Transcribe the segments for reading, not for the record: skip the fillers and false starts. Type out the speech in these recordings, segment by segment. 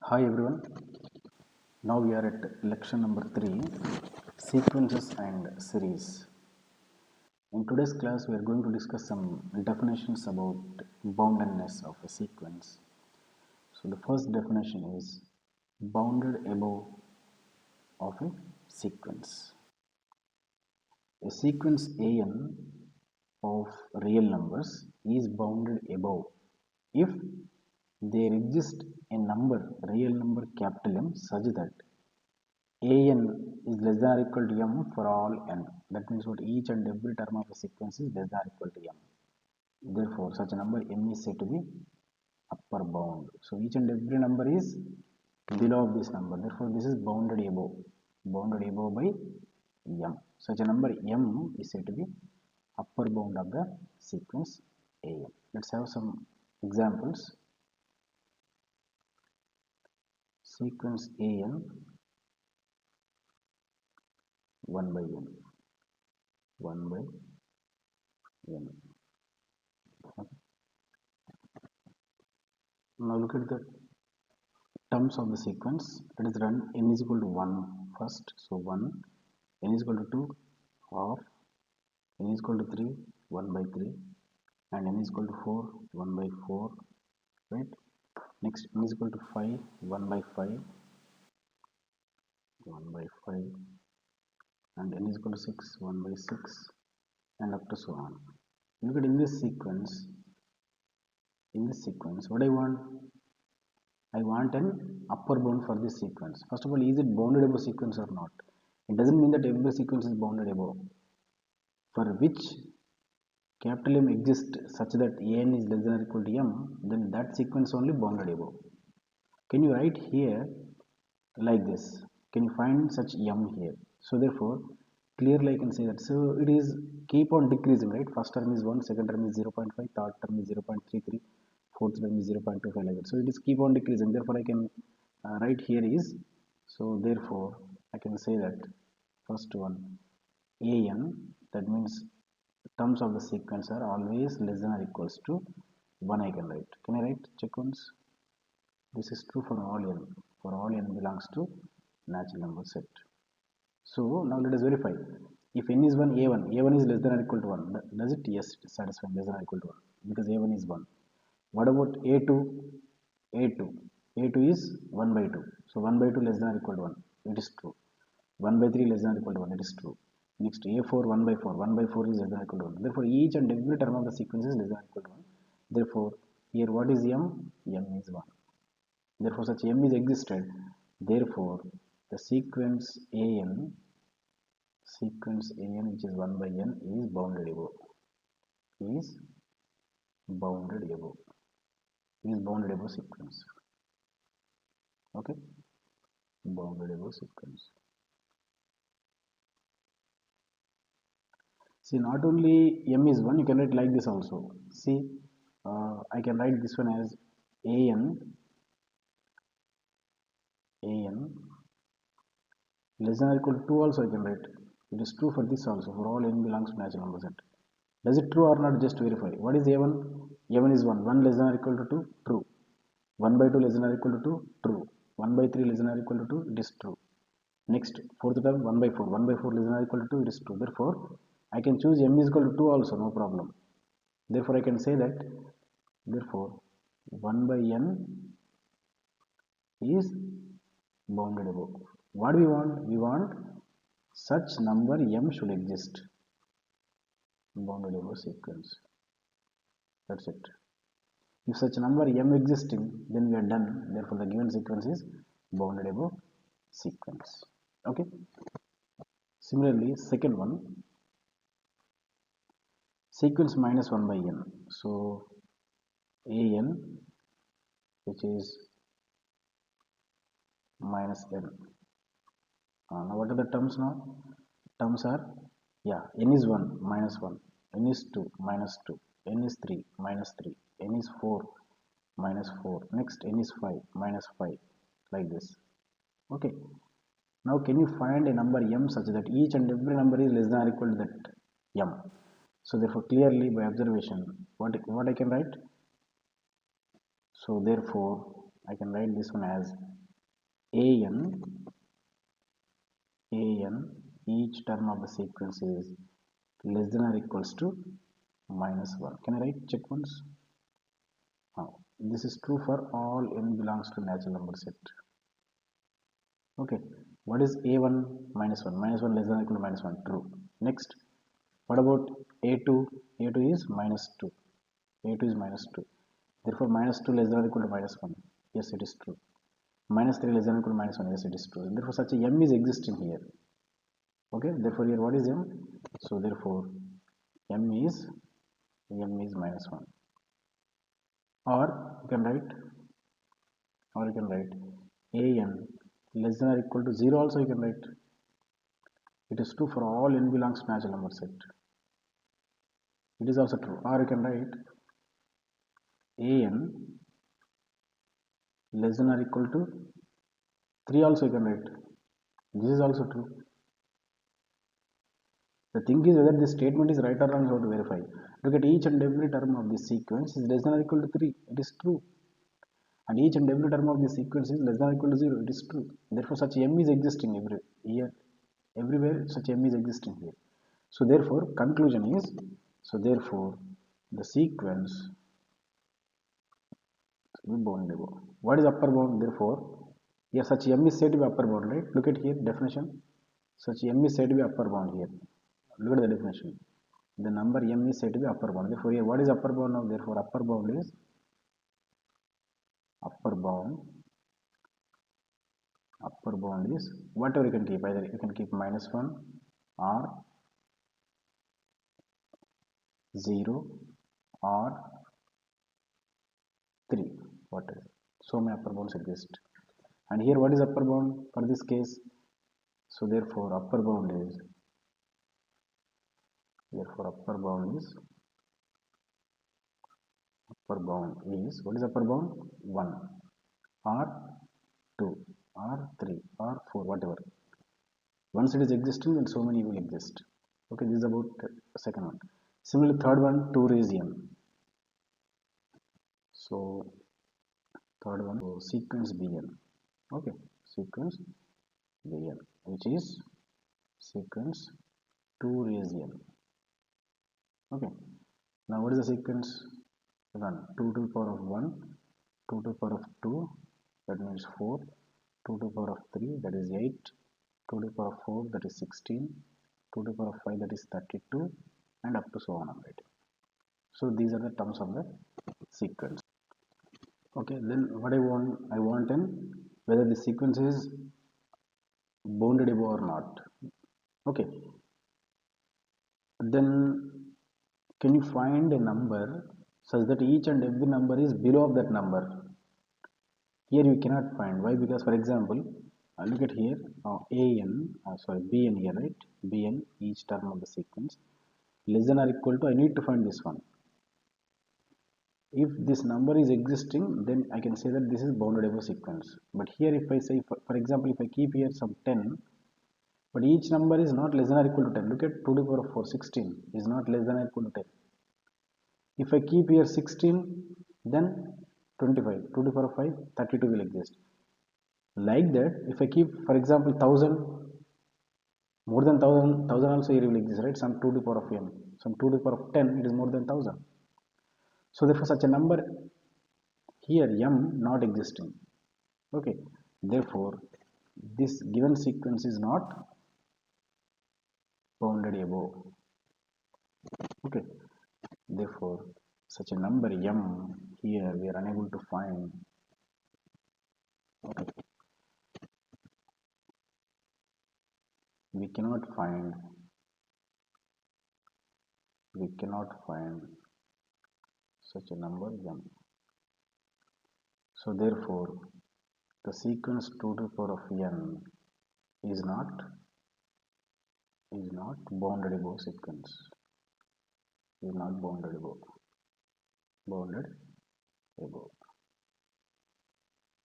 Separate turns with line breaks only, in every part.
Hi everyone, now we are at lecture number 3, sequences and series. In today's class we are going to discuss some definitions about boundedness of a sequence. So the first definition is bounded above of a sequence. A sequence an of real numbers is bounded above if there exists a real number capital M such that an is less than or equal to m for all n. That means what each and every term of a sequence is less than or equal to m. Therefore, such a number m is said to be upper bound. So each and every number is below of this number. Therefore, this is bounded above by m. Such a number m is said to be upper bound of the sequence an. Let's have some examples. Sequence an 1 by n. 1 by n. Okay. Now look at the terms of the sequence. Let us run n is equal to 1 first. So 1, n is equal to 2, half, n is equal to 3, 1 by 3, and n is equal to 4, 1 by 4, right? Next, n is equal to 5, 1 by 5, 1 by 5, and n is equal to 6, 1 by 6, and up to so on. Look at in this sequence, what I want an upper bound for this sequence. First of all, is it bounded above sequence or not? It doesn't mean that every sequence is bounded above. For which capital M exists such that an is less than or equal to m, then that sequence only bounded above. Can you write here like this? Can you find such m here? So therefore, clearly I can say that. So it is keep on decreasing, right? First term is 1, second term is 0.5, third term is 0.33, fourth term is 0.25 like that. So it is keep on decreasing. Therefore, I can write here is. So therefore, I can say that first one an, that means terms of the sequence are always less than or equals to 1. I can write. Can I write? Check once. This is true for all n. For all n belongs to natural number set. So now let us verify. If n is 1, a1 is less than or equal to 1. Does it? Yes, it is satisfying, less than or equal to 1, because a1 is 1. What about a2? a2 is 1 by 2. So 1 by 2 less than or equal to 1. It is true. 1 by 3 less than or equal to 1. It is true. Next, a4 1 by 4. 1 by 4 is less than or equal to 1. Therefore, each and every term of the sequence is less than or equal to 1. Therefore, here what is m? M is 1. Therefore, such m is existed. Therefore, the sequence an which is 1 by n is bounded above. Is bounded above sequence. Okay, bounded above sequence. See, not only m is 1, you can write like this also. See, I can write this one as an less than or equal to 2 also I can write. It is true for this also, for all n belongs to natural number set. Does it true or not? Just verify. What is a1? a1 is 1. 1 less than or equal to 2? True. 1 by 2 less than or equal to 2? True. 1 by 3 less than or equal to 2? It is true. Next, fourth term 1 by 4. 1 by 4 less than or equal to 2? It is true. Therefore, I can choose m is equal to 2 also, no problem. Therefore, I can say that, therefore, 1 by n is bounded above. What we want? We want such number m should exist. Bounded above sequence. That's it. If such number m existing, then we are done. Therefore, the given sequence is bounded above sequence. Okay. Similarly, second one, sequence minus 1 by n. So an, which is minus n. Now what are the terms now? Terms are, yeah, n is 1, minus 1, n is 2, minus 2, n is 3, minus 3, n is 4, minus 4, next n is 5, minus 5, like this. Okay. Now can you find a number m such that each and every number is less than or equal to that m? So therefore, clearly by observation, what I can write? So therefore, I can write this one as an each term of the sequence is less than or equals to minus 1. Can I write check once? This is true for all n belongs to natural number set. Okay, what is a1 minus 1? Minus 1 less than or equal to minus 1, true. Next, what about a2? A2 is minus 2. A2 is minus 2. Therefore, minus 2 less than or equal to minus 1. Yes, it is true. Minus 3 less than or equal to minus 1. Yes, it is true. Therefore, such a m is existing here. Okay, therefore here what is m? So therefore m is minus 1. Or you can write an less than or equal to 0 also you can write. It is true for all n belongs to natural number set. It is also true. Or you can write an less than or equal to 3 also you can write. This is also true. The thing is whether this statement is right or wrong, you have to verify. Look at each and every term of this sequence is less than or equal to 3. It is true. And each and every term of this sequence is less than or equal to 0. It is true. Therefore, such m is existing everywhere such m is existing here. So therefore, conclusion is, the sequence will be bounded above. What is upper bound? Therefore, here such m is said to be upper bound, right? Look at here definition. Such m is said to be upper bound here. Look at the definition. The number m is said to be upper bound. Therefore, here what is upper bound now? Therefore, upper bound is whatever you can keep. Either you can keep minus 1 or 0 or 3, whatever. So many upper bounds exist. And here what is upper bound for this case? So therefore upper bound is what is upper bound? 1 or 2 or 3 or 4, whatever. Once it is existing, then so many will exist. Okay, this is about the second one. Similarly, third one, 2 raised n. So third one, so sequence bn. Okay, sequence bn, which is sequence 2 raised n. Okay, now what is the sequence? Run 2 to the power of 1, 2 to the power of 2, that means 4, 2 to the power of 3, that is 8, 2 to the power of 4, that is 16, 2 to the power of 5, that is 32, and up to so on, right? So these are the terms of the sequence. Okay, then what I want in whether the sequence is bounded above or not. Okay, then can you find a number such that each and every number is below that number? Here you cannot find. Why? Because for example, look at here, bn here, right? Bn, each term of the sequence less than or equal to, I need to find this one. If this number is existing, then I can say that this is bounded above sequence. But here if I say, for example, if I keep here some 10, but each number is not less than or equal to 10. Look at 2 to the power of 4, 16 is not less than or equal to 10. If I keep here 16, then 25, 2 to the power of 5, 32 will exist. Like that, if I keep, for example, 1000, more than 1000 also here will exist, right? Some 2 to the power of m, some 2 to the power of 10, it is more than 1000. So therefore, such a number here m not existing. Okay, therefore, this given sequence is not bounded above. Okay, therefore, such a number m here we are unable to find. Okay, we cannot find such a number m. So therefore, the sequence 2 to the power of n is not bounded above sequence. Is not bounded above.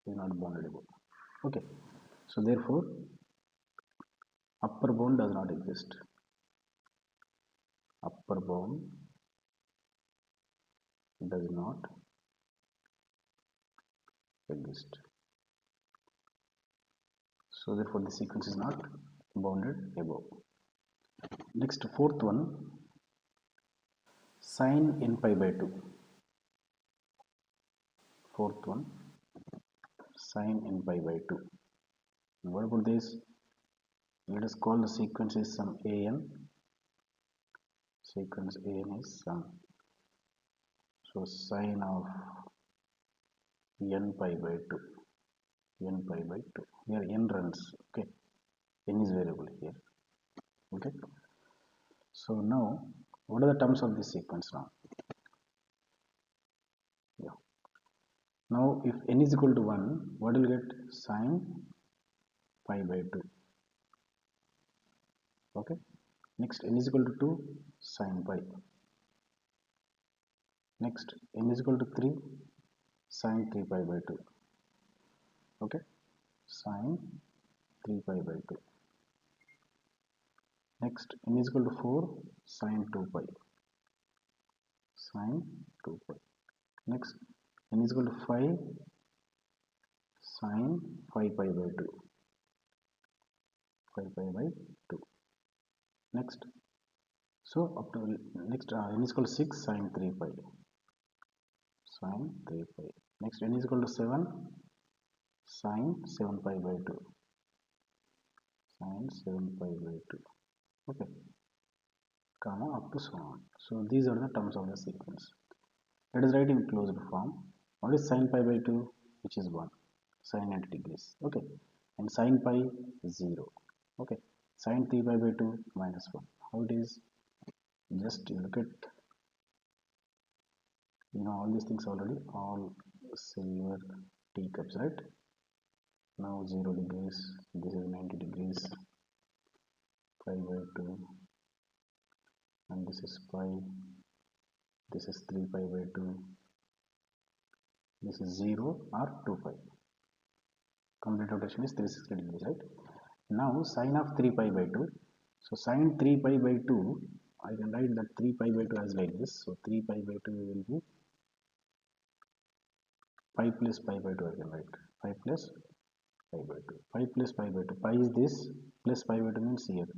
Is not bounded above. Okay. So therefore, upper bound does not exist. Upper bound does not exist. So therefore the sequence is not bounded above. Next, fourth one, sine n pi by 2. Fourth one, sine n pi by 2. And what about this? Let us call the sequence is some an. Sequence an is some. So sine of n pi by 2. N pi by 2. Here n runs. Okay. N is variable here. Okay. So now, what are the terms of this sequence now? Yeah. Now, if n is equal to 1, what will get? Sine pi by 2. Okay. Next, n is equal to 2, sine pi. Next, n is equal to 3, sine 3 pi by 2. Okay. Sine 3 pi by 2. Next, n is equal to 4, sine 2 pi. Sine 2 pi. Next, n is equal to 5, sine 5 pi by 2. 5 pi by 2. Next, so up to next n is equal to 6, sine 3 pi. Sine 3 pi. Next, n is equal to 7, sine 7 pi by 2. Sine 7 pi by 2. Okay. Comma up to so on. So these are the terms of the sequence. Let us write in closed form. What is sine pi by 2? Which is 1. Sine 90 degrees. Okay. And sine pi 0. Okay. Sine 3 pi by 2 minus 1. How it is? Just look at, all these things already. All silver teacups, right? Now 0 degrees. This is 90 degrees. Pi by 2. And this is pi. This is 3 pi by 2. This is 0 or 2 pi. Complete rotation is 360 degrees, right? Now sine of 3 pi by 2. So sine 3 pi by 2, I can write that 3 pi by 2 as like this. So 3 pi by 2 will be pi plus pi by 2, I can write. Pi plus pi by 2. Pi plus pi by 2. Pi is this, plus pi by 2 means here.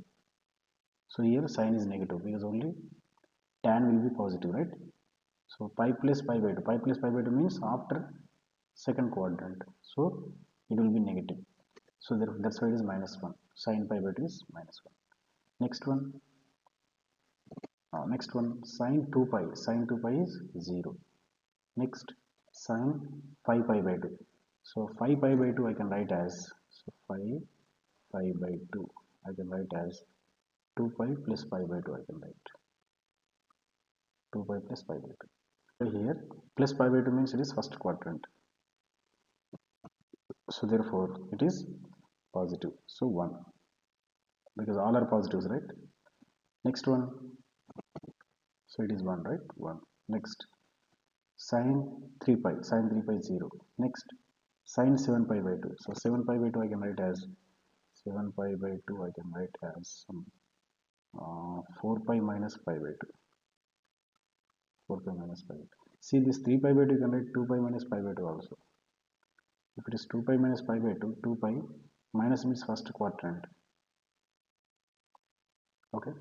So here sine is negative because only tan will be positive, right? So pi plus pi by 2. Pi plus pi by 2 means after second quadrant. So it will be negative. So therefore that's why it is minus 1. Sine pi by 2 is minus 1. Next one, sine 2 pi. Sine 2 pi is 0. Next, sine 5 pi by 2. So 5 pi by 2 I can write as, so 5 pi by 2 I can write as 2 pi plus pi by 2 I can write. 2 pi plus pi by 2. So here plus pi by 2 means it is first quadrant. So therefore it is positive. So 1. Because all are positives, right? Next one. So it is 1, right? 1. Next, sine 3 pi. Sine 3 pi is 0. Next, sine 7 pi by 2. So 7 pi by 2 I can write as 7 pi by 2 I can write as 4 pi minus pi by 2. 4 pi minus pi by 2. See this 3 pi by 2 you can write 2 pi minus pi by 2 also. If it is 2 pi minus pi by 2, 2 pi minus means first quadrant. Okay.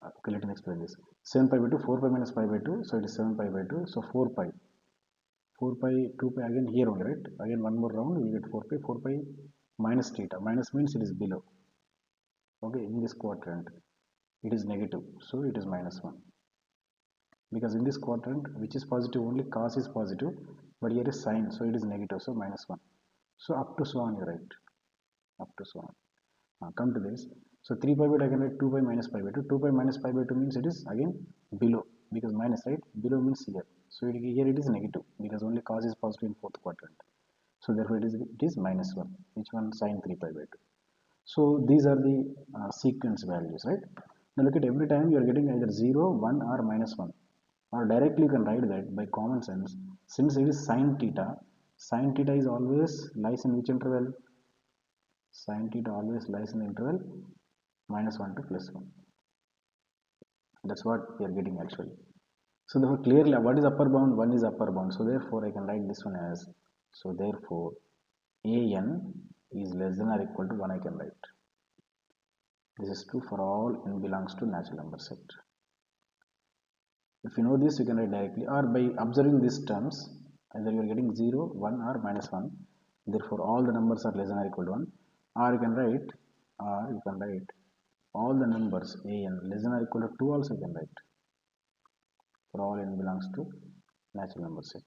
Okay, let me explain this. 7 pi by 2, 4 pi minus pi by 2, so it is 7 pi by 2, so 4 pi. 4 pi, 2 pi again here only, right? Again one more round, we get 4 pi. 4 pi minus theta. Minus means it is below. Okay, in this quadrant, it is negative, so it is minus 1. Because in this quadrant, which is positive only, cos is positive, but here is sine, so it is negative, so minus 1. So up to so on you write. Up to so on. Come to this. So 3 pi by 2 I can write 2 pi minus pi by 2. 2 pi minus pi by 2 means it is again below, because minus, right? Below means here. So here it is negative because only cos is positive in fourth quadrant. So therefore it is minus 1. Which one? Sine 3 pi by 2. So these are the sequence values, right? Now look at every time you are getting either 0, 1 or minus 1. Or directly you can write that by common sense. Since it is sine theta is always lies in which interval? Sine theta always lies in the interval minus 1 to plus 1. That's what we are getting actually. So therefore clearly what is upper bound? 1 is upper bound. So therefore I can write this one as So therefore an is less than or equal to 1 I can write. This is true for all n belongs to natural number set. If you know this, you can write directly, or by observing these terms, either you are getting 0, 1 or minus 1. Therefore all the numbers are less than or equal to 1. Or you can write all the numbers an less than or equal to 2 also you can write. For all n belongs to natural number set.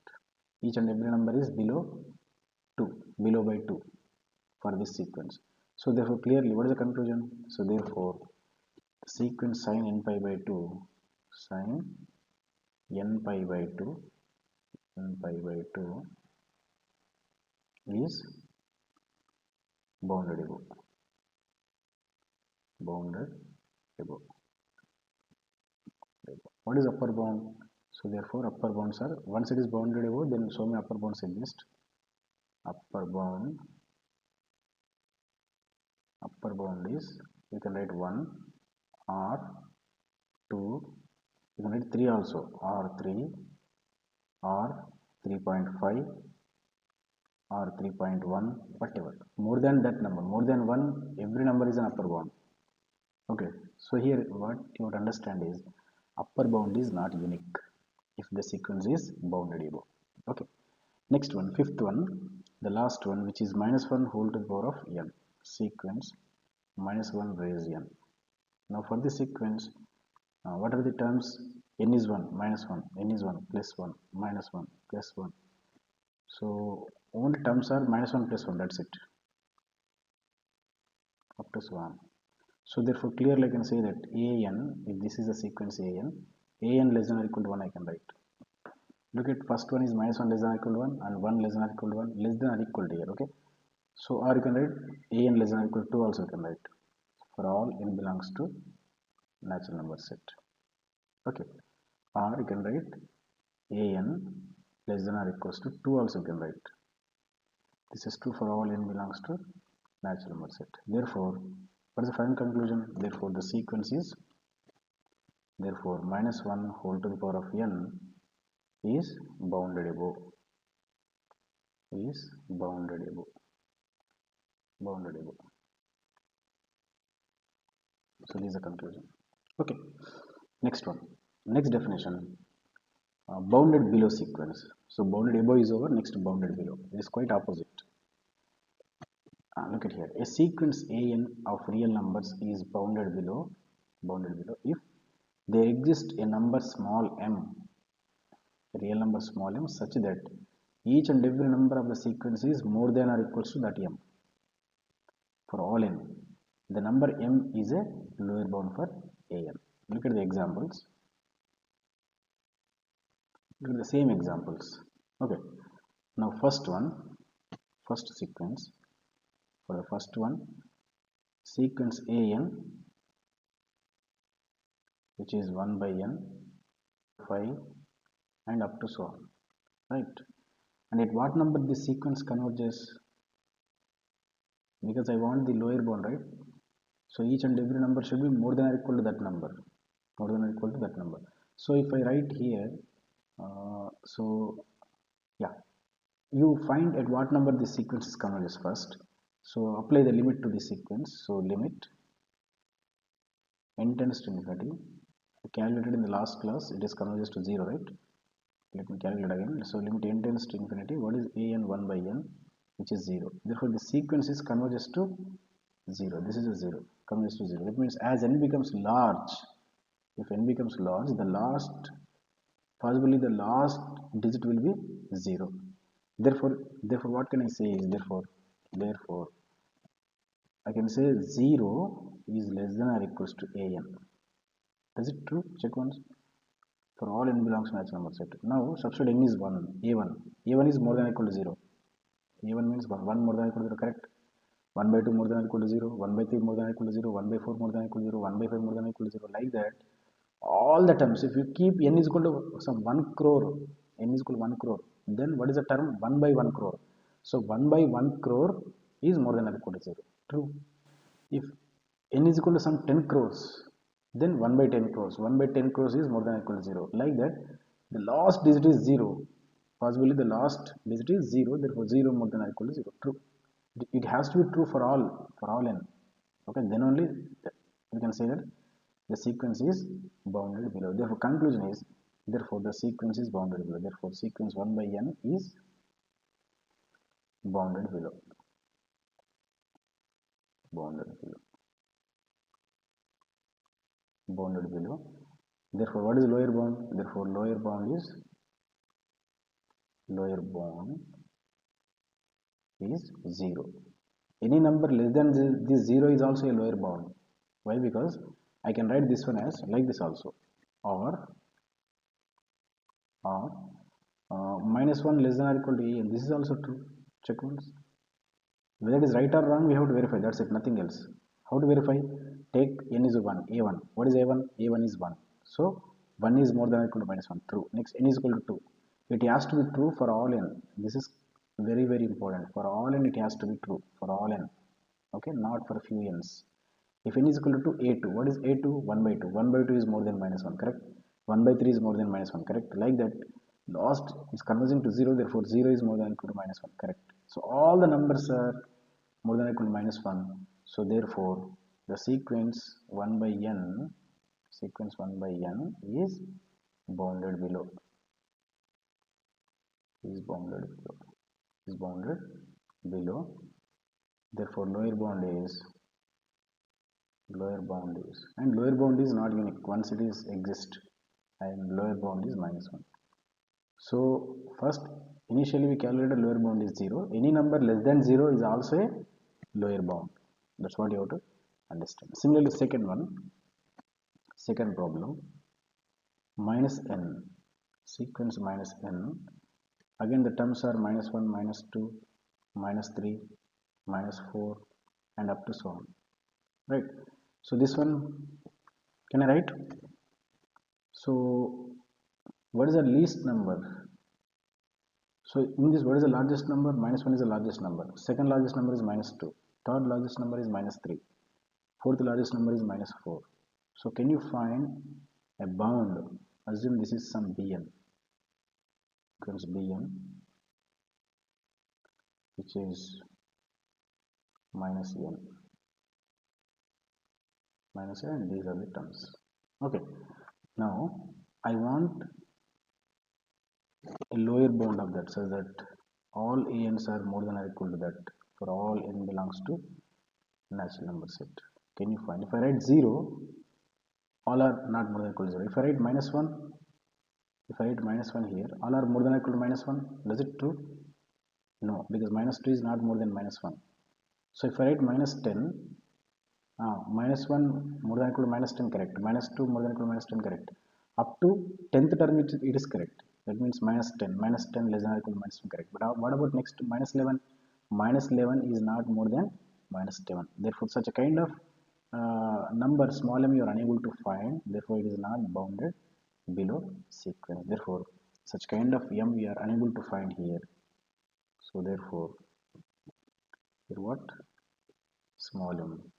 Each and every number is below 2, below by 2 for this sequence. So therefore clearly what is the conclusion? So therefore the sequence sine n pi by 2 sine n pi by 2 is bounded above. What is upper bound? So therefore upper bounds are, once it is bounded above, then so many upper bounds exist. Upper bound is, you can write 1 or 2, you can write 3 also, or 3 or 3.5 or 3.1, whatever. More than that number, more than 1, every number is an upper bound. Okay, so here what you have to understand is upper bound is not unique if the sequence is bounded above. Okay, next one, fifth one, the last one, which is minus 1 whole to the power of n, sequence minus 1 raised n. Now for this sequence, what are the terms? N is 1, minus 1, n is 1, plus 1, minus 1, plus 1. So only terms are minus 1 plus 1, that's it, up to so on. So therefore clearly I can say that an, if this is a sequence an less than or equal to 1 I can write. Look at first one is minus 1 less than or equal to 1 and 1 less than or equal to 1, less than or equal to here, okay. So or you can write an less than or equal to 2 also you can write for all n belongs to natural number set. Okay, or you can write an less than or equals to 2 also you can write. This is true for all n belongs to natural number set. Therefore what is the final conclusion? Therefore the sequence is, therefore minus 1 whole to the power of n is bounded above. So this is the conclusion. Okay, next one, next definition, bounded below sequence. So bounded above is over, next bounded below. It is quite opposite. Look at here, a sequence an of real numbers is bounded below if there exists a number small m, a real number small m, such that each and every number of the sequence is more than or equals to that m. For all n, the number m is a lower bound for an. Look at the examples. Look at the same examples. Okay, now first sequence, for the first one, sequence an, which is 1 by n, 5 and up to so on, right? And at what number this sequence converges? Because I want the lower bound, right? So each and every number should be more than or equal to that number, So if I write here, so yeah, you find at what number this sequence is converges first. So apply the limit to the sequence. So limit n tends to infinity. I calculated in the last class, it is converges to 0, right? Let me calculate again. So limit n tends to infinity. What is an 1 by n, which is 0. Therefore the sequence is converges to 0. This is a 0, converges to 0. That means as n becomes large, if n becomes large, possibly the last digit will be 0. Therefore what can I say is, therefore I can say 0 is less than or equals to an. Is it true? Check once. For all n belongs to natural number set. Now substitute n is 1, a1 is more than or equal to 0. a1 means 1 more than or equal to 0, correct? 1 by 2 more than or equal to 0, 1 by 3 more than or equal to 0, 1 by 4 more than or equal to 0, 1 by 5 more than or equal to 0, like that. All the terms, if you keep n is equal to some 1 crore, n is equal to 1 crore, then what is the term? 1 by 1 crore. So 1 by 1 crore is more than or equal to 0. True. If n is equal to some 10 crores, then 1 by 10 crores is more than or equal to 0. Like that, the last digit is 0 for possibly the last digit is 0, therefore 0 more than or equal to 0. True. It has to be true for all n. Okay, then only we can say that the sequence is bounded below. Therefore, conclusion is, therefore the sequence is bounded below. Therefore, sequence 1 by n is bounded below. Bounded below. Bounded below. Therefore, what is lower bound? Therefore, lower bound is 0. Any number less than this 0 is also a lower bound. Why? Because I can write this one as like this also, or minus 1 less than or equal to a, and this is also true. Check once. Whether it is right or wrong, we have to verify. That's it, nothing else. How to verify? Take n is 1, a1. What is a1? A1 is 1. So 1 is more than or equal to minus 1. True. Next, n is equal to 2. It has to be true for all n. This is very, very important. For all n, it has to be true. For all n. Okay, not for few n's. If n is equal to a2, what is a2? 1 by 2. 1 by 2 is more than minus 1, correct? 1 by 3 is more than minus 1, correct? Like that, last is converging to 0, therefore 0 is more than equal to minus 1, correct? So all the numbers are more than equal to minus 1. So therefore, the sequence 1 by n is bounded below. Is bounded below. Therefore, lower bound is, and lower bound is not unique once it is exist, and lower bound is minus 1. So first, initially we calculated lower bound is 0. Any number less than 0 is also a lower bound. That's what you have to understand. Similarly, second problem, minus n, sequence minus n. Again the terms are minus 1, minus 2, minus 3, minus 4, and up to so on. Right? So this one, can I write? So what is the least number? So in this, what is the largest number? Minus 1 is the largest number. Second largest number is minus 2. Third largest number is minus 3. Fourth largest number is minus 4. So can you find a bound? Assume this is some bn, equals bn, which is minus n. Minus n, and these are the terms. Okay. Now I want a lower bound of that, so that all an's are more than or equal to that for all n belongs to natural number set. Can you find? If I write 0, all are not more than or equal to 0. If I write minus 1, here, all are more than or equal to minus 1. Does it true? No, because minus 2 is not more than minus 1. So if I write minus 10, minus 1 more than or equal to minus 10, correct. Minus 2 more than or equal to minus 10, correct. Up to 10th term it is correct. That means minus 10 less than or equal to minus 1, correct. But what about next minus 11? Minus 11 is not more than minus 7. Therefore, such a kind of number small m you are unable to find. Therefore, it is not bounded below sequence. Therefore, such kind of m we are unable to find here. So therefore, here what? Small m.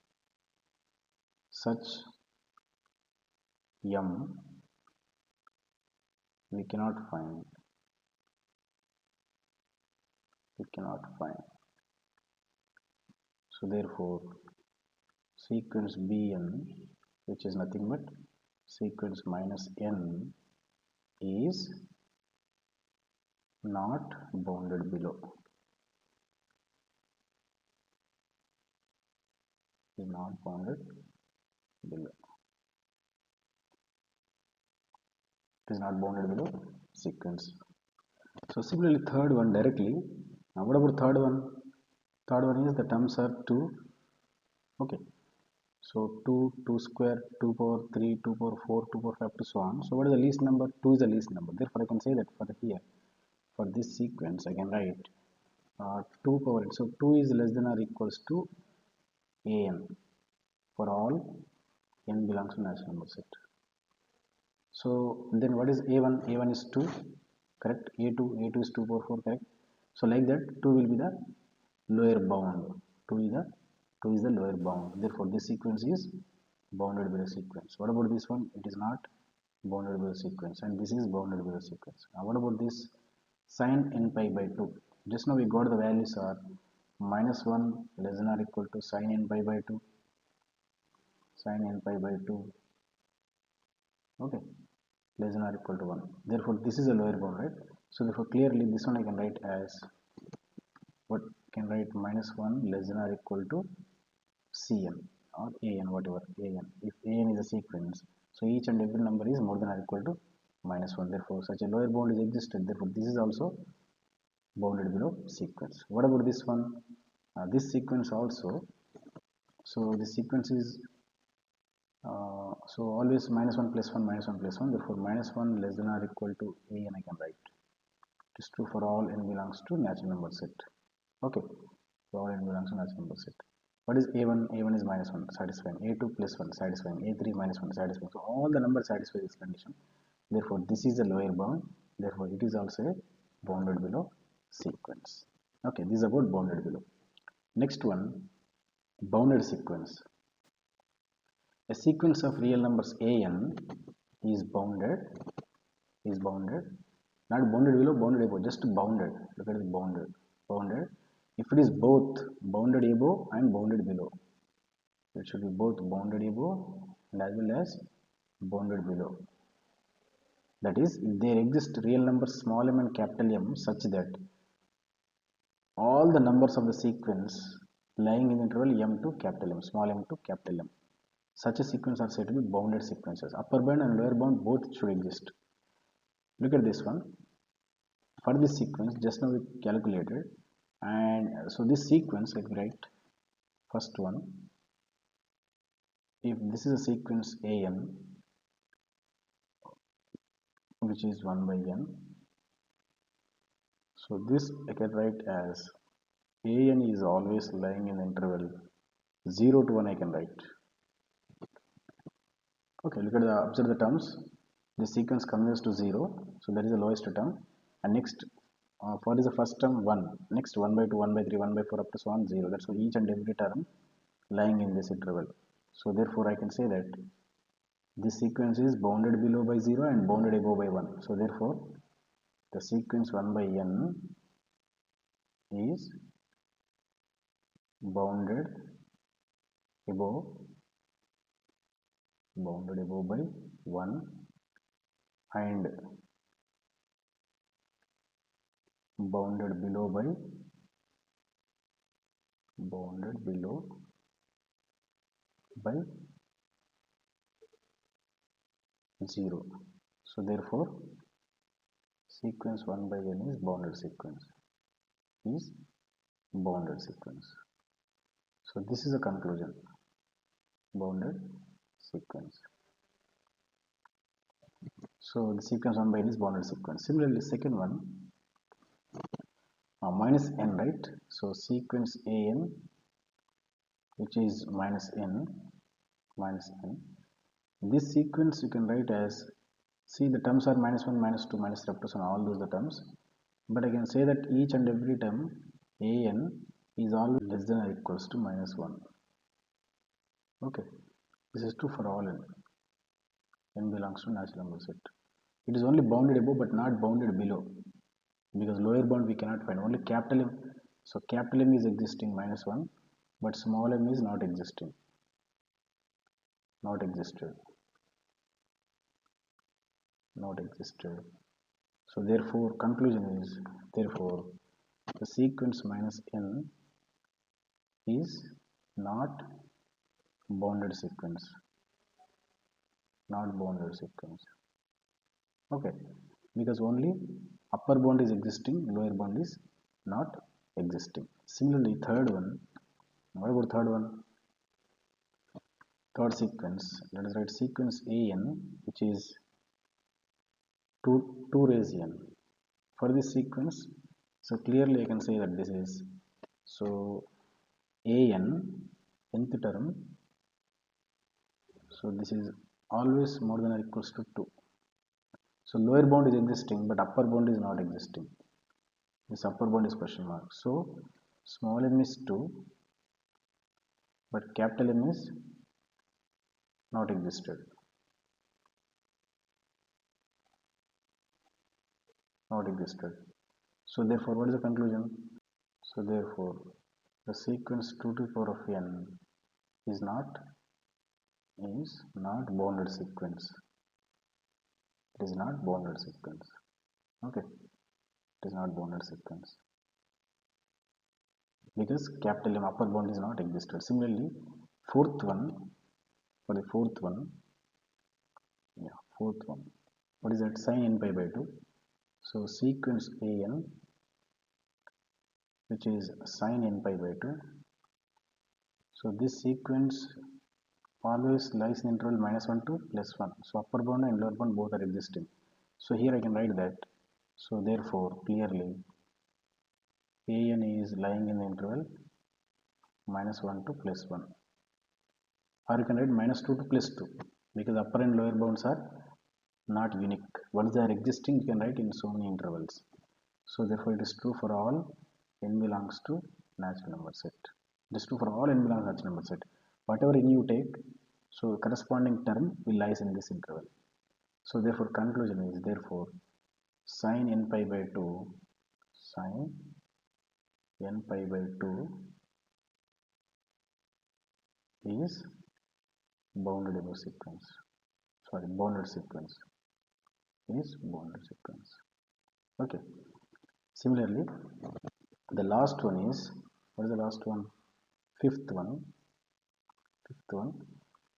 Such m we cannot find. So therefore, sequence bn, which is nothing but sequence minus n, is not bounded below. Is not bounded below. It is not bounded below sequence. So similarly, third one directly. Now what about third one? Third one is the terms are 2. Okay. So 2 square, 2 power 3, 2 power 4, 2 power 5 to so on. So what is the least number? 2 is the least number. Therefore, I can say that for this sequence, I can write 2 power n. So 2 is less than or equals to an for all n belongs to natural number set. So then what is a1? A1 is 2, correct. A2 is 2 power 4, correct. So like that, 2 will be the lower bound. 2 is the lower bound. Therefore, this sequence is bounded by the sequence. What about this one? It is not bounded by the sequence, and this is bounded by the sequence. Now what about this? sine n pi by 2. Just now we got the values are minus 1 less than or equal to sine n pi by 2, sine n pi by 2, okay, less than or equal to 1. Therefore, this is a lower bound, right? So, therefore, clearly this one I can write as what can write minus 1 less than or equal to Cn or An, whatever An. If An is a sequence, so each and every number is more than or equal to minus 1. Therefore, such a lower bound is existed. Therefore, this is also bounded below sequence. What about this one? This sequence also. So, the sequence is so always minus 1 plus 1 minus 1 plus 1. Therefore, minus 1 less than or equal to An I can write. It is true for all n belongs to natural number set. Okay, so all n belongs to natural number set. What is a1? A1 is minus 1, satisfying. A2 plus 1, satisfying. A3 minus 1, satisfying. So all the numbers satisfy this condition. Therefore, this is a lower bound. Therefore, it is also a bounded below sequence. Okay, this is about bounded below. Next one, bounded sequence. A sequence of real numbers an is bounded, not bounded below, bounded above, just bounded. Look at the bounded. If it is both bounded above and bounded below, it should be both bounded above and as well as bounded below. That is, if there exist real numbers small m and capital M such that all the numbers of the sequence lying in the interval m to capital M, small m to capital M, such a sequence are said to be bounded sequences. Upper bound and lower bound both should exist. Look at this one. For this sequence, just now we calculated, and so this sequence, let me write first one. If this is a sequence an, which is 1 by n, so this I can write as an is always lying in the interval 0 to 1. I can write. Okay, look at the observe the terms. This sequence converges to 0, so that is the lowest term. And next, what is the first term? 1. Next 1 by 2, 1 by 3, 1 by 4 up to so on 0. That's why each and every term lying in this interval. So therefore, I can say that this sequence is bounded below by 0 and bounded above by 1. So therefore, the sequence 1 by n is bounded above by 1 and bounded below by 0. So therefore, sequence 1 by n is bounded sequence. So this is a conclusion. Bounded sequence. So the sequence 1 by n is bounded sequence. Similarly, second one, minus n, right? So sequence an, which is minus n. This sequence you can write as, see the terms are minus 1, minus 2, minus 3 up to so on, all those the terms. But I can say that each and every term an is always less than or equals to minus 1. Okay, this is true for all n. N belongs to natural number set. It is only bounded above but not bounded below, because lower bound we cannot find, only capital M. So capital M is existing minus 1, but small m is not existing. Not existed. So therefore, conclusion is, therefore, the sequence minus n is not bounded sequence. Okay, because only upper bound is existing, lower bound is not existing. Similarly, third one. What about third one? Third sequence. Let us write sequence an, which is 2 raise n. For this sequence, so clearly I can say that this is, so nth term, so this is always more than or equals to 2. So lower bound is existing but upper bound is not existing. This upper bound is question mark. So small m is 2 but capital M is not existed. So therefore, what is the conclusion? So therefore, the sequence 2 to the power of n is not bounded sequence. It is not bounded sequence. Okay, it is not bounded sequence because capital M upper bound is not existed. Similarly, fourth one, for the fourth one, what is that? Sine n pi by 2. So sequence an, which is sine n pi by 2. So this sequence always lies in interval -1 to +1. So upper bound and lower bound both are existing. So here I can write that. So therefore, clearly an is lying in the interval -1 to +1. Or you can write -2 to +2 because upper and lower bounds are not unique. Once they are existing, you can write in so many intervals. So therefore, it is true for all n belongs to natural number set. It is true for all n belongs to natural number set. Whatever n you take, so corresponding term will lies in this interval. So therefore, conclusion is therefore sine n pi by 2 is bounded sequence. Bounded sequence is bounded sequence. Okay. Similarly, the last one is, what is the last one? Fifth one,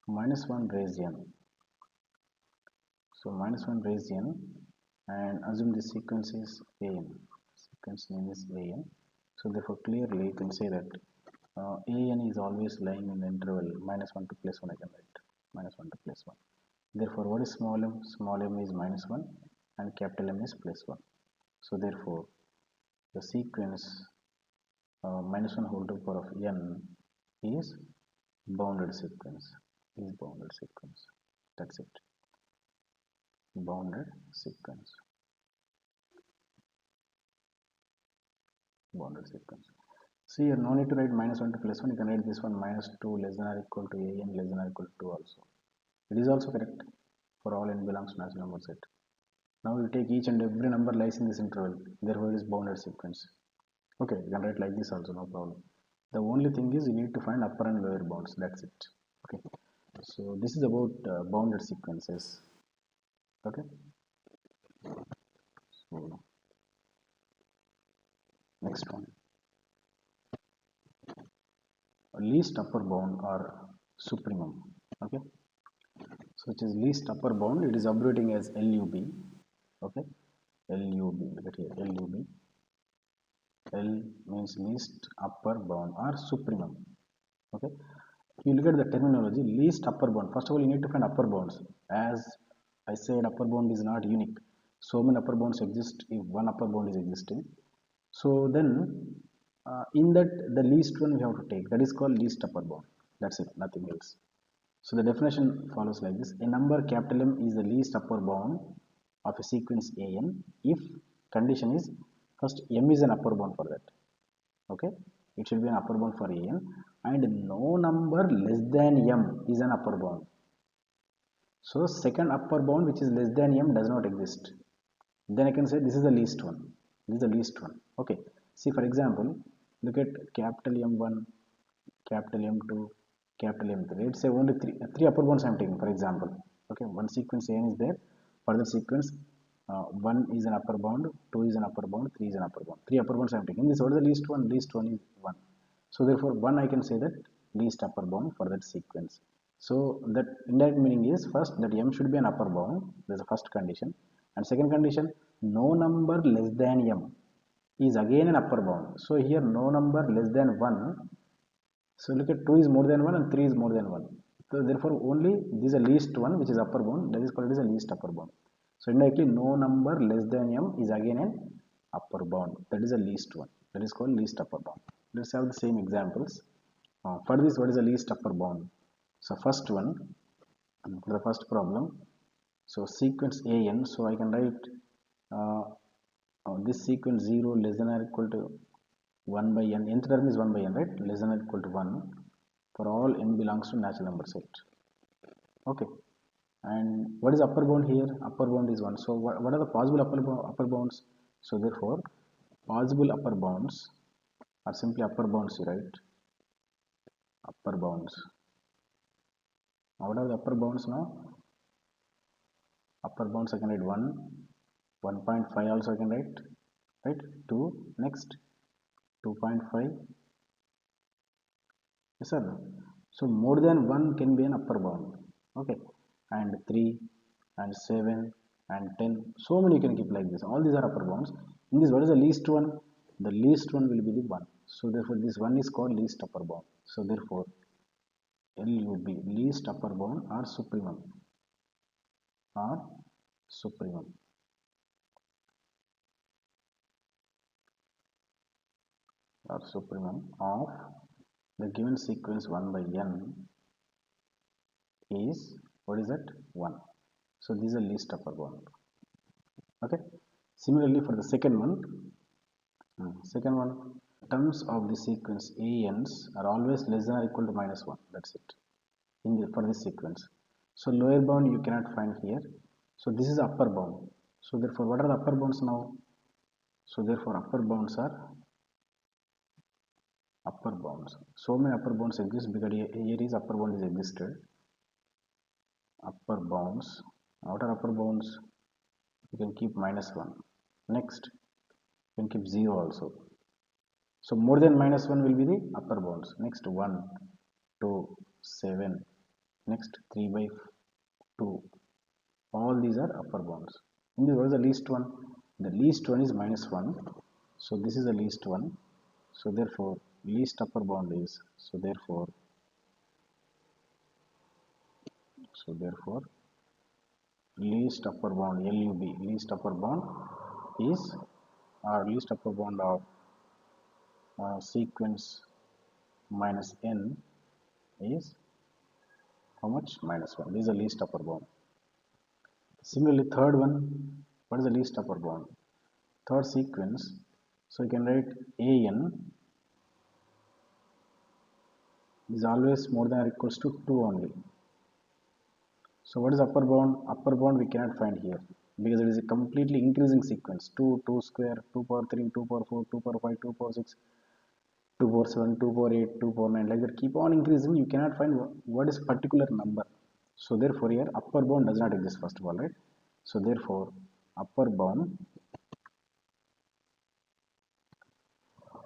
-1 raised n. So -1 raised n, and assume the sequence is an. Sequence name is an. So therefore, clearly you can say that an is always lying in the interval -1 to +1. I can write -1 to +1. Therefore, what is small m? Small m is -1 and capital M is +1. So therefore, the sequence -1 whole to the power of n is bounded sequence. That's it. Bounded sequence. See here, no need to write -1 to +1. You can write this one -2 less than or equal to an less than or equal to 2 also. It is also correct for all n belongs to natural number set. Now you take each and every number lies in this interval. Therefore, it is bounded sequence. Okay, you can write like this also, no problem. The only thing is you need to find upper and lower bounds. That's it. Okay. So this is about bounded sequences. Okay. So next one, least upper bound or supremum. Okay. So it is least upper bound. It is abbreviating as LUB. Okay. LUB. Look at here. LUB. L means least upper bound or supremum. Okay. You look at the terminology, least upper bound. First of all, you need to find upper bounds. As I said, upper bound is not unique. So many upper bounds exist if one upper bound is existing. So then, in that, the least one we have to take. That is called least upper bound. That's it, nothing else. So the definition follows like this. A number capital M is the least upper bound of a sequence an if condition is first M is an upper bound for that. Okay, it should be an upper bound for an and no number less than M is an upper bound. So second upper bound which is less than M does not exist. Then I can say this is the least one. This is the least one. Okay. See, for example, look at capital M1, capital M2, capital M3. Let's say only three upper bounds I am taking, for example. Okay, one sequence n is there. Further sequence 1 is an upper bound, 2 is an upper bound, 3 is an upper bound. 3 upper bounds I am taking. This what is the least one? Least one is 1. So therefore 1 I can say that least upper bound for that sequence. So that indirect meaning is first that M should be an upper bound. That is the first condition. And second condition, no number less than M is again an upper bound. So here no number less than 1. So look at 2 is more than 1 and 3 is more than 1. So therefore only this is a least one which is upper bound. That is called as a least upper bound. So indirectly no number less than M is again an upper bound. That is a least one. That is called least upper bound. Let's have the same examples. For this, what is the least upper bound? So first one, for the first problem, so sequence an, so I can write this sequence 0 less than or equal to 1 by n, nth term is 1 by n, right, less than or equal to 1 for all n belongs to natural number set. Okay, and what is upper bound here? Upper bound is 1. So what are the possible upper bounds? So therefore possible upper bounds are simply upper bounds, right? Upper bounds. What are the upper bounds now? Upper bounds I can write 1, 1.5 also I can write, right? 2, next 2.5. Yes sir. So more than 1 can be an upper bound. Okay. And 3 and 7 and 10. So many you can keep like this. All these are upper bounds. In this, what is the least one? The least one will be the 1. So therefore this one is called least upper bound. So therefore L would be least upper bound or supremum. Or supremum. Or supremum of the given sequence 1 by n is, what is that? 1. So this is the least upper bound. Okay. Similarly for the second one, terms of the sequence ANs are always less than or equal to minus 1. That's it. For this sequence. So lower bound you cannot find here. So this is upper bound. So therefore what are the upper bounds now? So therefore upper bounds are upper bounds. So many upper bounds exist because here is upper bound is existed. Upper bounds. What are upper bounds? You can keep minus 1. Next, you can keep 0 also. So more than minus 1 will be the upper bounds. Next 1, 2, 7. Next 3 by 2. All these are upper bounds. In this, what is the least one? The least one is minus 1. So this is the least one. So therefore least upper bound is, so therefore least upper bound LUB, least upper bound is, or least upper bound of sequence minus n is how much? Minus 1. This is the least upper bound. Similarly third one, what is the least upper bound? Third sequence, so you can write AN is always more than or equals to 2 only. So what is upper bound? Upper bound we cannot find here because it is a completely increasing sequence. 2, 2 square, 2 power 3, 2 power 4, 2 power 5, 2 power 6, 2 power 7, 2 power 8, 2 power 9, like that keep on increasing. You cannot find what is particular number. So therefore here upper bound does not exist first of all, right? So therefore upper bound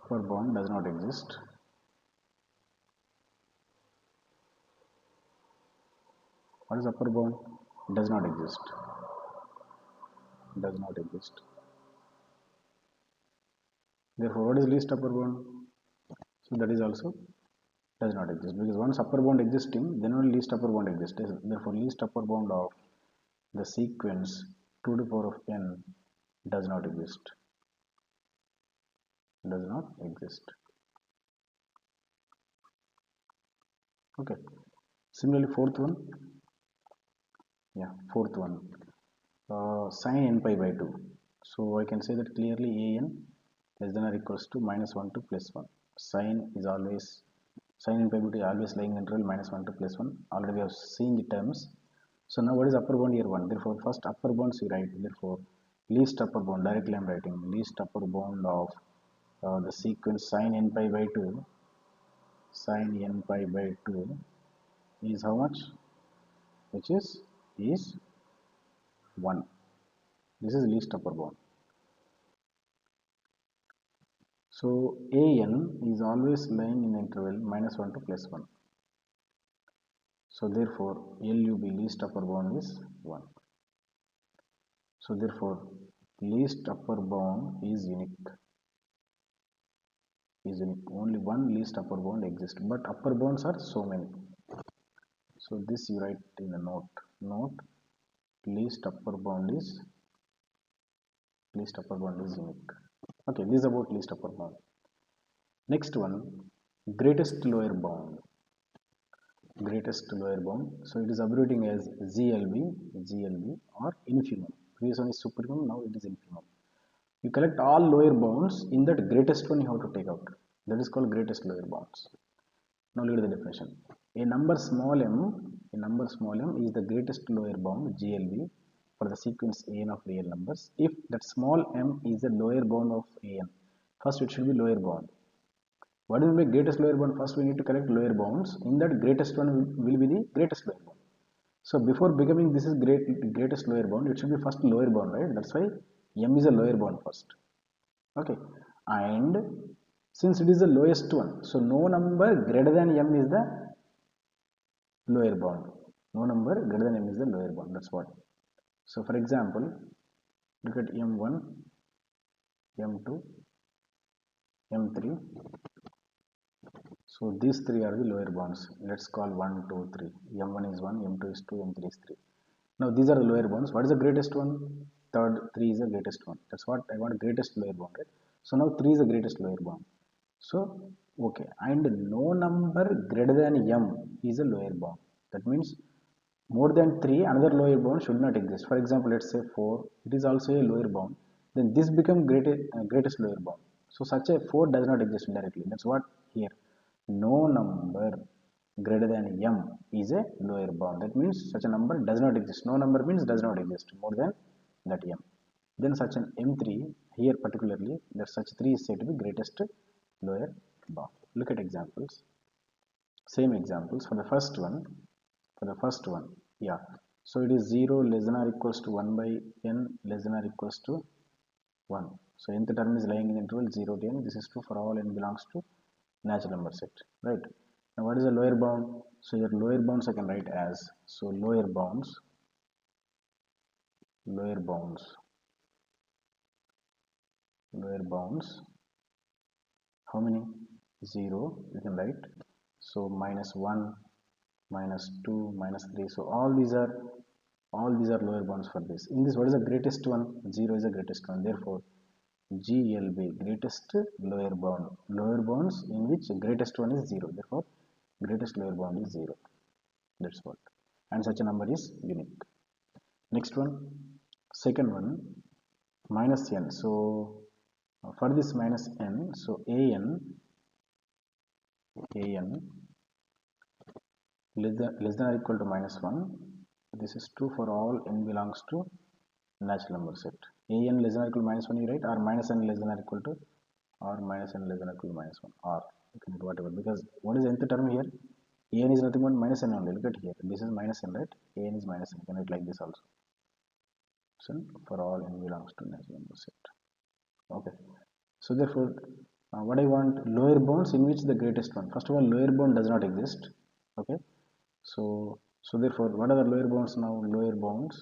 does not exist. What is upper bound? Does not exist. Does not exist. Therefore what is least upper bound? So that is also does not exist, because once upper bound existing, then only least upper bound exists. Therefore least upper bound of the sequence 2 to the power of n does not exist. Does not exist. Okay. Similarly fourth one, sine n pi by 2. So I can say that clearly an less than or equals to minus 1 to plus 1. Sine is always, sine n pi by 2 is always lying interval minus 1 to plus 1. Already we have seen the terms. So now what is upper bound here? 1. Therefore first upper bounds we write. Therefore least upper bound, directly I am writing least upper bound of the sequence sine n pi by 2. Sine n pi by 2 is how much? Which is 1. This is least upper bound. So an is always lying in the interval minus 1 to plus 1. So therefore LUB, least upper bound, is 1. So therefore least upper bound is unique. Only one least upper bound exists, but upper bounds are so many. So this you write in the note. Least upper bound is unique. Okay, this is about least upper bound. Next one, greatest lower bound. So it is abbreviating as GLB or infimum. Previous one is supremum, now it is infimum. You collect all lower bounds, in that greatest one you have to take out. That is called greatest lower bounds. Now look at the definition. A number small m is the greatest lower bound GLB for the sequence an of real numbers if that small m is the lower bound of an. First it should be lower bound. What will be greatest lower bound? First we need to collect lower bounds. In that, greatest one will be the greatest lower bound. So before becoming this is greatest lower bound, it should be first lower bound, right? That's why m is a lower bound first. Okay, and since it is the lowest one, so no number greater than m is the lower bound. No number greater than m is the lower bound. That's what. So for example, look at m1, m2, m3. So these three are the lower bounds. Let's call 1, 2, 3. m1 is 1, m2 is 2, m3 is 3. Now these are the lower bounds. What is the greatest one? Third, 3 is the greatest one. That's what I want, greatest lower bound, right? So now 3 is the greatest lower bound. So okay, and no number greater than m is a lower bound. That means more than 3, another lower bound should not exist. For example, let's say 4, it is also a lower bound. Then this becomes greatest lower bound. So such a 4 does not exist directly. That's what here. No number greater than m is a lower bound. That means such a number does not exist. No number means does not exist more than that m. Then such an m3, here particularly, that such 3 is said to be greatest lower bound. Look at examples. Same examples for the first one. Yeah, so it is 0 less than or equals to 1 by n less than or equals to 1. So nth term is lying in the interval 0 to n. This is true for all n belongs to natural number set, right? Now what is the lower bound? So your lower bounds I can write as, so lower bounds how many? 0 you can write. So minus 1, minus 2, minus 3. So all these are lower bounds for this. In this, what is the greatest one? 0 is the greatest one. Therefore GLB, greatest lower bound. Lower bounds in which greatest one is 0. Therefore greatest lower bound is 0. That's what. And such a number is unique. Next one, second one, minus n. So for this minus n, so an less than or equal to minus 1. This is true for all n belongs to natural number set. An less than or equal to minus 1 you write, or minus n less than or equal to, or minus n less than or equal to minus 1, or you can do whatever, because what is the nth term here? An is nothing but minus n only. Look at here, this is minus n, right? An is minus n. You can write like this also. So for all n belongs to natural number set. Okay, so therefore what I want, lower bounds in which the greatest one. First of all, lower bound does not exist. Okay, so therefore what are the lower bounds now? Lower bounds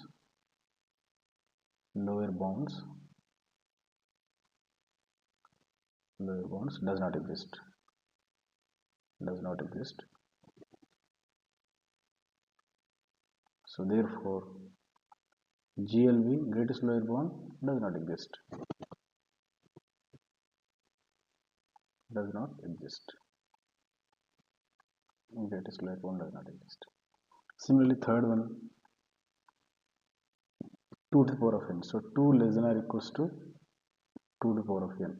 does not exist. So therefore GLB, greatest lower bound, does not exist. Greatest lower bound does not exist. Similarly, third one, 2 to the power of n. So 2 less than or equals to 2 to the power of n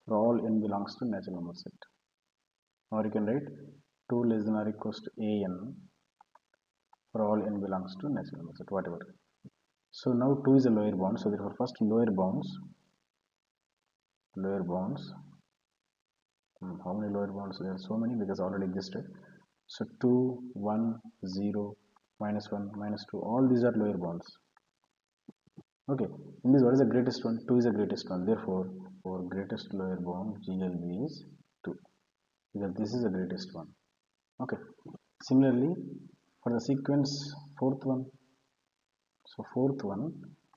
for all n belongs to natural number set. Or you can write 2 less than or equals to an for all n belongs to natural number set, whatever. So now 2 is a lower bound. So therefore first lower bounds. How many lower bounds? There are so many because already existed. So 2, 1, 0, minus 1, minus 2, all these are lower bounds. Okay, in this, what is the greatest one? 2 is the greatest one. Therefore for greatest lower bound, GLB is 2, because this is the greatest one. Okay, similarly for the sequence, fourth one. So fourth one,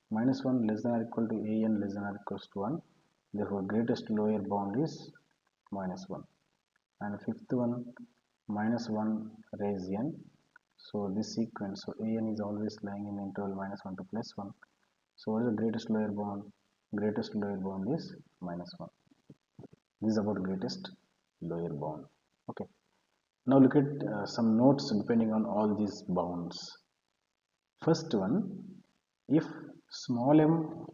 minus 1 less than or equal to an less than or equals to 1. Therefore greatest lower bound is minus 1. And fifth one, minus 1 raise n. So this sequence, so an is always lying in the interval minus 1 to plus 1. So what is the greatest lower bound? Greatest lower bound is minus 1. This is about greatest lower bound. Okay, now look at some notes depending on all these bounds. First one, if small m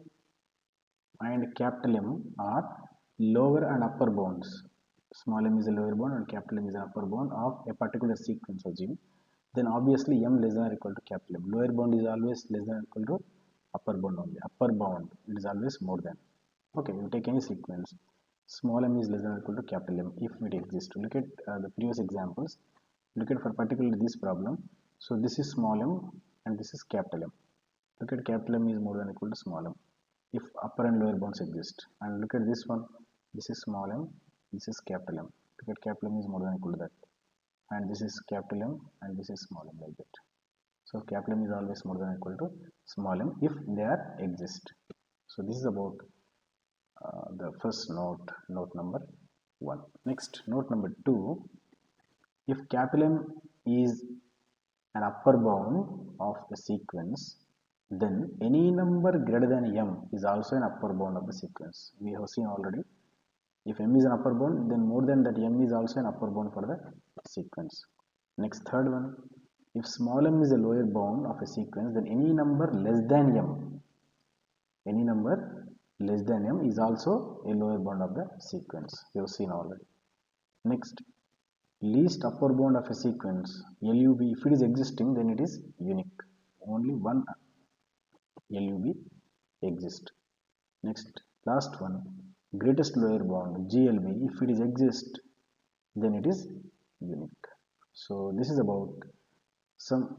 and capital M are lower and upper bounds, small m is a lower bound and capital M is an upper bound of a particular sequence, assume, then obviously m less than or equal to capital M. Lower bound is always less than or equal to upper bound only. Upper bound, it is always more than. Okay, you take any sequence. small m is less than or equal to capital M if it exists. Look at the previous examples. Look at for particularly this problem. So this is small m and this is capital M. Look at capital M is more than or equal to small m if upper and lower bounds exist. And look at this one. This is small m. This is capital M. Look at capital M is more than or equal to that. And this is capital M and this is small m like that. So capital M is always more than or equal to small m if they are exist. So this is about the first note number 1. Next, note number 2, if capital M is an upper bound of the sequence, then any number greater than m is also an upper bound of the sequence. We have seen already. If m is an upper bound, then more than that m is also an upper bound for the sequence. Next, third one, if small m is a lower bound of a sequence, then any number less than m, is also a lower bound of the sequence. We have seen already. Next, least upper bound of a sequence, LUB, if it is existing, then it is unique. Only one LUB exists. Next, last one, greatest lower bound, GLB, if it is exist, then it is unique. So this is about some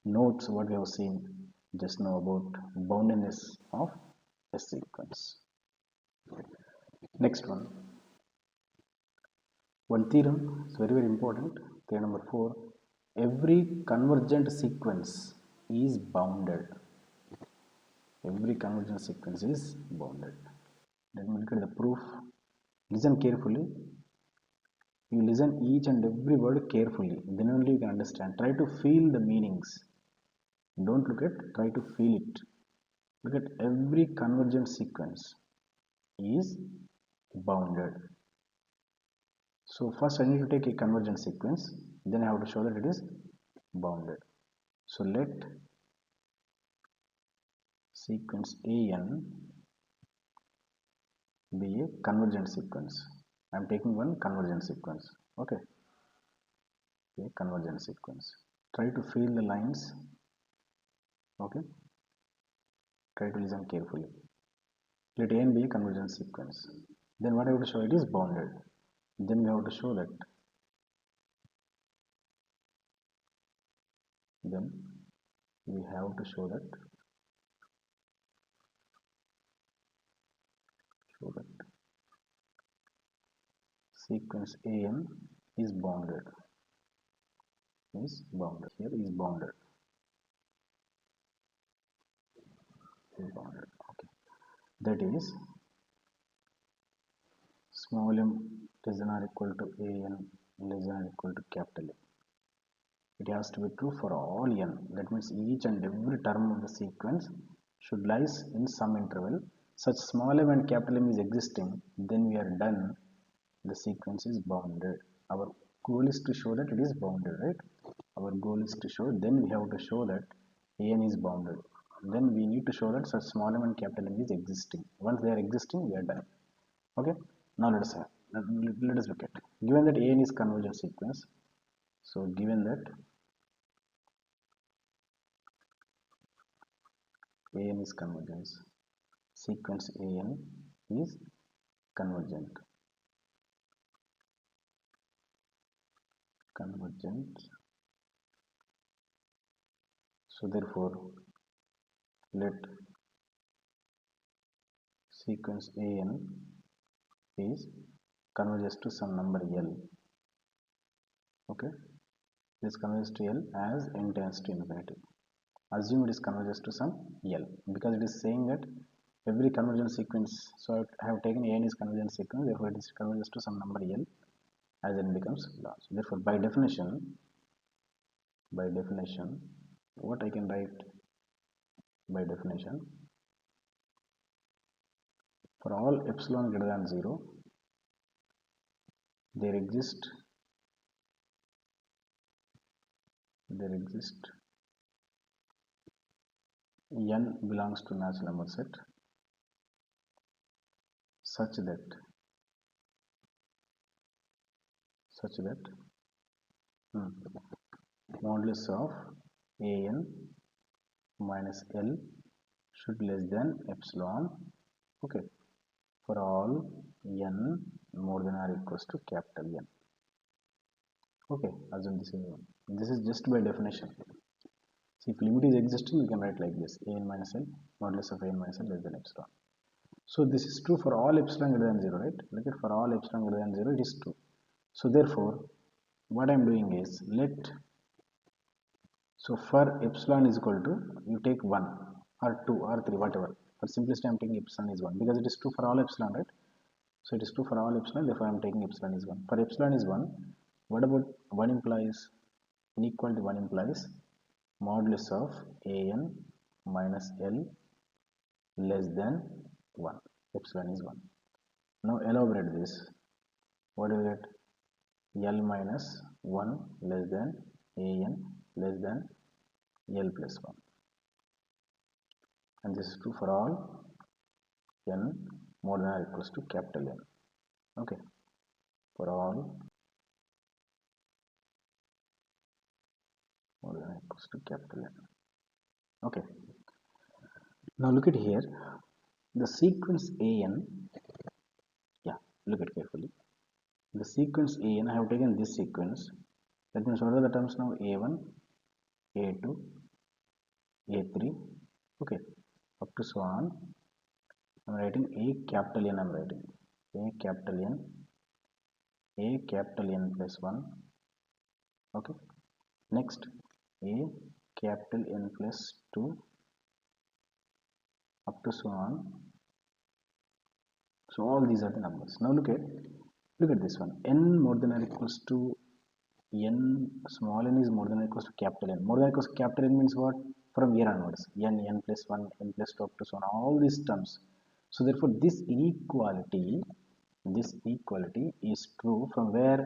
notes what we have seen just now about boundedness of a sequence. Next one theorem is very important. Theorem number 4, every convergent sequence is bounded. Every convergent sequence is bounded. Let me look at the proof. Listen carefully. You listen each and every word carefully, then only you can understand. Try to feel the meanings. Don't look at, try to feel it. Look at every convergent sequence is bounded. So first I need to take a convergent sequence, then I have to show that it is bounded. So let sequence AN be a convergent sequence. I am taking one convergent sequence. Okay. A convergent sequence. Try to feel the lines. Okay. Try to listen carefully. Let AN be a convergent sequence. Then what I have to show, it is bounded. Then we have to show that. Then we have to show that. Sequence AN is bounded. Here is bounded. Okay. That is small m less than or equal to AN less than or equal to capital M. It has to be true for all n. That means each and every term of the sequence should lies in some interval. Such small m and capital M is existing, then we are done. The sequence is bounded. Our goal is to show that it is bounded, right? Our goal is to show, then we have to show that AN is bounded. Then we need to show that such small m and capital M is existing. Once they are existing, we are done. Okay. Now let us look at, given that AN is convergent sequence. So given that AN is convergence, sequence AN is convergent. So therefore, let sequence AN is converges to some number L. Okay, this converges to L as n tends to infinity. Assume it is converges to some L, because it is saying that every convergent sequence, so I have taken AN is convergent sequence, therefore it is converges to some number L as n becomes large. Therefore by definition, what I can write by definition, for all epsilon greater than 0, there exist n belongs to natural number set such that modulus of AN minus L should less than epsilon. Okay, for all n more than or equals to capital N. Okay, assume this is just by definition. See, if limit is existing, we can write like this: a n minus l modulus of a n minus l less than epsilon. So this is true for all epsilon greater than 0, right? Look at, for all epsilon greater than 0, it is true. So therefore, what I am doing is, so for epsilon is equal to, you take 1 or 2 or 3, whatever. For simplicity, I am taking epsilon is 1 because it is true for all epsilon, right? So it is true for all epsilon, therefore I am taking epsilon is 1. For epsilon is 1, what about 1 implies, inequality 1 implies modulus of an minus l less than 1. Epsilon is 1. Now elaborate this. What do you get? L minus 1 less than an less than L plus 1. And this is true for all n more than or equals to capital N. Okay. For all more than or equals to capital N. Okay. Now look at here. The sequence an, yeah, look at carefully. The sequence an, I have taken this sequence. That means what are the terms now? a1, a2, a3, okay, up to so on. I am writing a capital N, I am writing a capital N plus 1, okay. Next, a capital N plus 2, up to so on. So all these are the numbers. Now look at this one. N more than or equals to n, small n is more than or equals to capital N. More than or equals to capital N means what? From here onwards, n plus 1, n plus 2, up to so on, all these terms. So therefore this inequality is true from where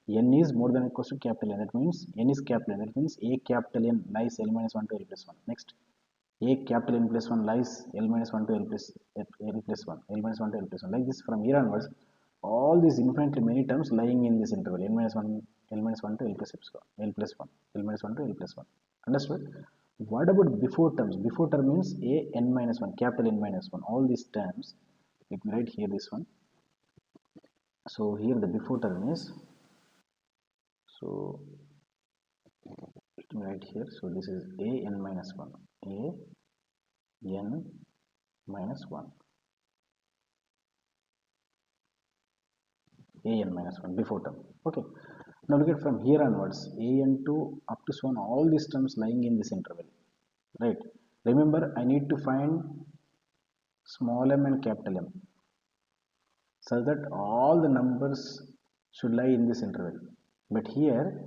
n is more than or equals to capital N. That means n is capital N. That means a capital N lies L minus 1 to L plus 1. Next, a capital N plus 1 lies L minus 1 to L plus 1, L minus 1 to L plus 1. Like this from here onwards, all these infinitely many terms lying in this interval, L minus 1 to L plus epsilon, L plus 1, L minus 1 to L plus 1. Understood? What about before terms? Before term means a n minus 1, capital N minus 1. All these terms, let me write here this one. So here the before term is, so let me write here. So this is a n minus 1, a n minus 1, a n minus 1 before term. Okay. Now look at from here onwards, a n to up to so on, all these terms lying in this interval, right? Remember, I need to find small m and capital M, so that all the numbers should lie in this interval. But here,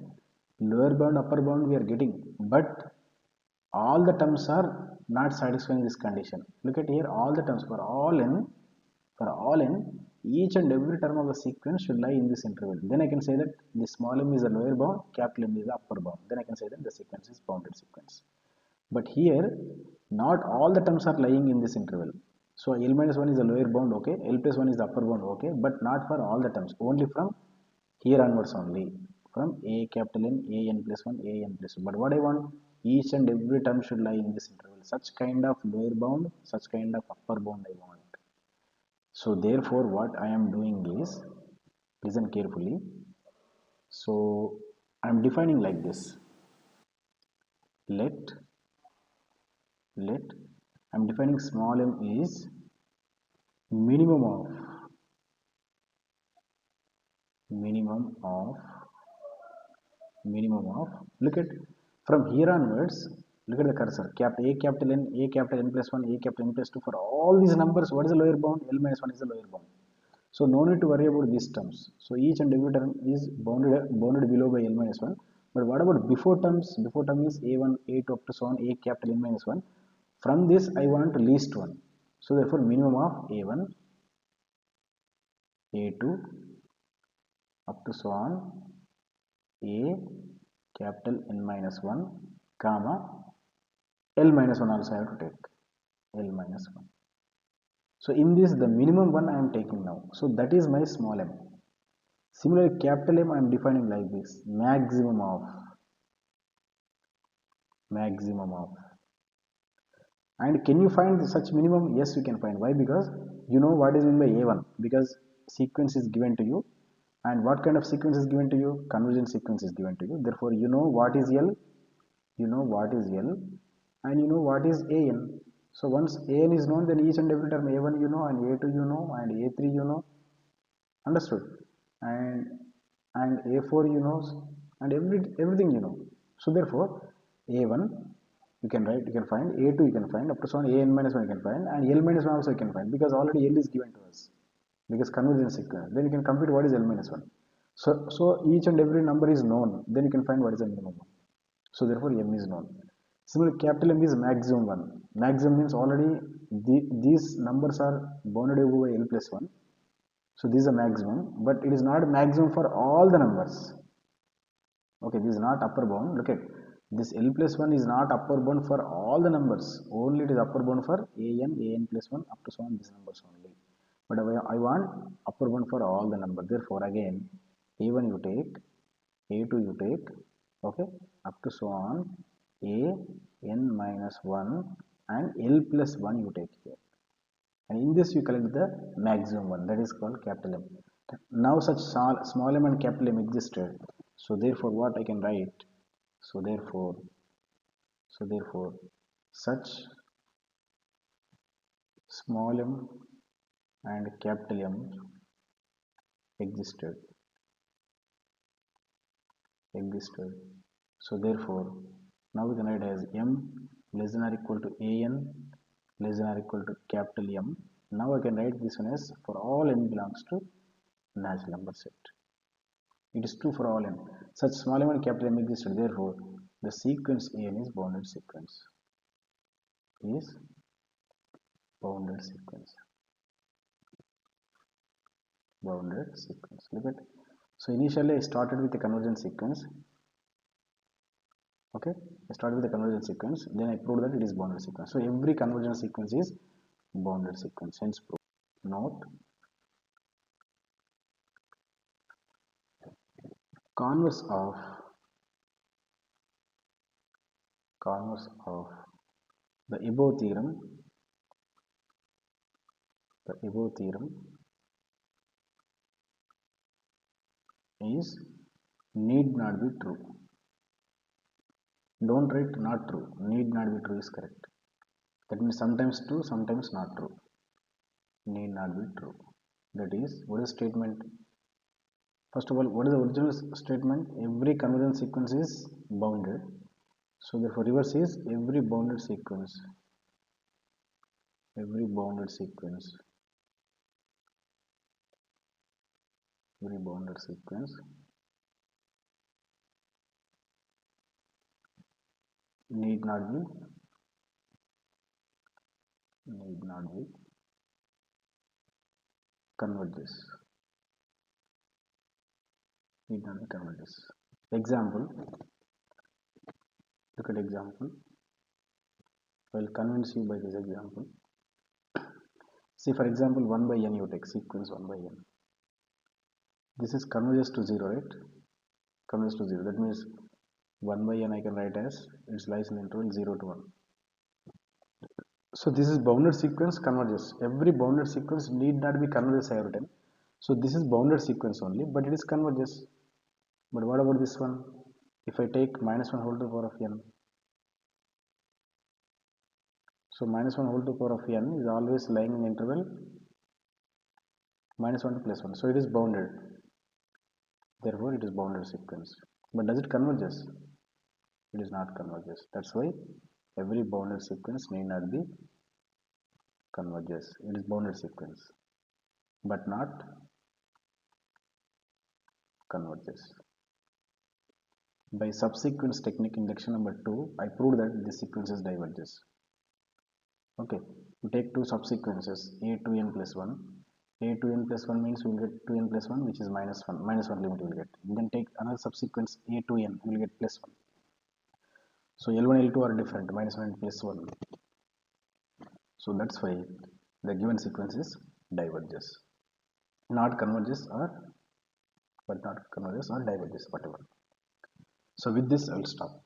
lower bound, upper bound we are getting, but all the terms are not satisfying this condition. Look at here, all the terms for all n, each and every term of the sequence should lie in this interval. Then I can say that the small m is the lower bound, capital M is the upper bound. Then I can say that the sequence is bounded sequence. But here, not all the terms are lying in this interval. So L minus 1 is the lower bound, okay, L plus 1 is the upper bound, okay, but not for all the terms, only from here onwards only, from a capital N, a n plus 1, a n plus 1. But what I want, each and every term should lie in this interval. Such kind of lower bound, such kind of upper bound I want. So therefore what I am doing is, listen carefully. So I am defining like this. Let I am defining small m is minimum of look at from here onwards, look at the cursor, a capital N plus 1, a capital N plus 2, for all these numbers, what is the lower bound? L minus 1 is the lower bound. So no need to worry about these terms. So each and every term is bounded below by L minus 1. But what about before terms? Before term is a1, a2 up to so on, a capital N minus 1. From this I want least one. So therefore minimum of a1, a2 up to so on, a capital N minus 1, comma, L minus 1 also I have to take, L minus 1. So in this, the minimum one I am taking now. So that is my small m. Similarly, capital M I am defining like this, maximum of. And can you find such minimum? Yes, you can find. Why? Because you know what is meant by A1 because sequence is given to you. And what kind of sequence is given to you? Convergent sequence is given to you. Therefore, you know what is L, you know what is L, and you know what is An. So once An is known, then each and every term A1 you know, and A2 you know, and A3 you know. Understood? And A4 you know, and everything you know. So therefore, A1 you can write, you can find, A2 you can find, up to so on An minus 1 you can find, and L minus 1 also you can find because already L is given to us because convergent sequence. Then you can compute what is L minus 1. So each and every number is known. Then you can find what is the minimum one. So therefore M is known. Similarly, capital M is maximum one. Maximum means already these numbers are bounded over L plus 1. So this is a maximum, but it is not a maximum for all the numbers. Okay, this is not upper bound. Look at this L plus 1 is not upper bound for all the numbers. Only it is upper bound for An plus 1 up to so on these numbers only. But I want upper bound for all the numbers. Therefore, again, A1 you take, A2 you take, okay, up to so on An minus 1 and L plus 1 you take here. And in this you collect the maximum one, that is called capital M. Now such small m and capital M existed. So therefore what I can write? So therefore such small m and capital M existed. So therefore now we can write as M less than or equal to An less than or equal to capital M. Now I can write this one as for all n belongs to natural number set. It is true for all n. Such small m and capital M existed. Therefore, the sequence An is bounded sequence. Is bounded sequence. Bounded sequence. Look at. So initially I started with a convergent sequence. Okay, I started with a convergent sequence. Then I proved that it is bounded sequence. So every convergent sequence is bounded sequence. Hence proof. Note. Converse of the above theorem is need not be true. Don't write not true. Need not be true is correct. That means sometimes true, sometimes not true. Need not be true. That is, what is statement? First of all, what is the original statement? Every convergent sequence is bounded. So therefore reverse is every bounded sequence need not be converges. Example. Look at example. I will convince you by this example. See, for example, 1 by n you take sequence 1 by n. This is converges to 0, right? Converges to 0. That means 1 by n I can write as it lies in the interval 0 to 1. So this is bounded sequence converges. Every bounded sequence need not be converges I have written. So this is bounded sequence only, but it is converges. But what about this one? If I take minus 1 whole to the power of n. So minus 1 whole to the power of n is always lying in the interval minus 1 to plus 1. So it is bounded. Therefore it is bounded sequence. But does it converges? It is not converges. That's why every bounded sequence need not be converges. It is bounded sequence, but not converges. By subsequence technique in lecture number 2, I proved that this sequences diverges. Okay, we take two subsequences a2n plus 1. a2n plus 1 means we will get 2n plus 1, which is minus 1. Minus 1 limit we will get. Then take another subsequence a2n, we will get plus 1. So L1, L2 are different, minus 1 and plus 1. So that's why the given sequence is diverges. Not converges or, but not converges or diverges, whatever. So with this I will stop.